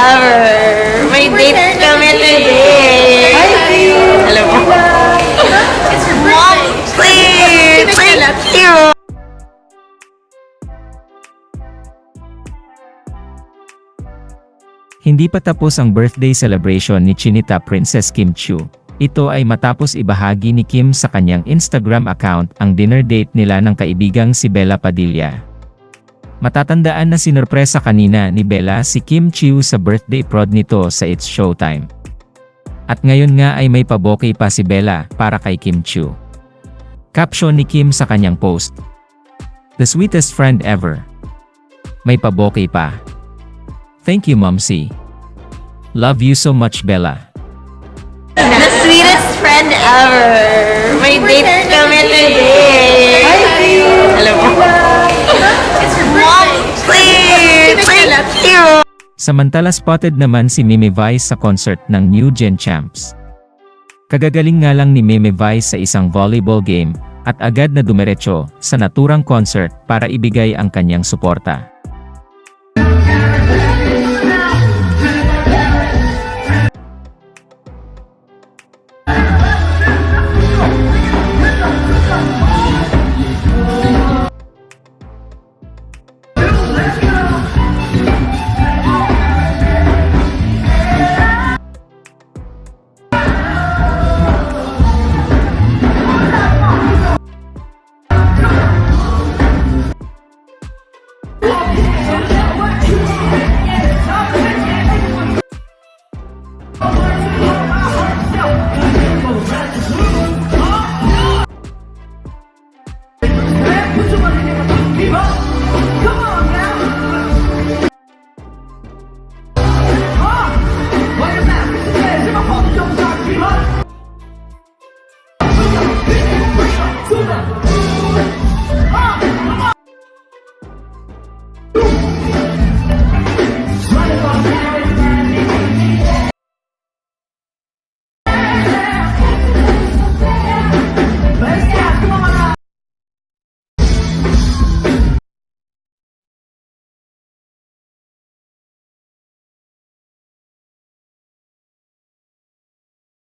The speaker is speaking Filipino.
ever! May date kami today! Alam mo? Mom, please! Thank you! Hindi pa tapos ang birthday celebration ni Chinita Princess Kim Chiu. Ito ay matapos ibahagi ni Kim sa kanyang Instagram account ang dinner date nila ng kaibigang si Bella Padilla. Matatandaan na sinurpresa kanina ni Bella si Kim Chiu sa birthday prod nito sa It's Showtime. At ngayon nga ay may pabokeh pa si Bella para kay Kim Chiu. Caption ni Kim sa kanyang post, "The sweetest friend ever." May pabokeh pa. Thank you, Momsy. Love you so much, Bella. The sweetest friend ever! May date kami today! Alam mo? Mom, please! Thank you! Samantala spotted naman si Mimi Vice sa concert ng New Gen Champs. Kagagaling nga lang ni Mimi Vice sa isang volleyball game at agad na dumiretso sa naturang concert para ibigay ang kanyang suporta.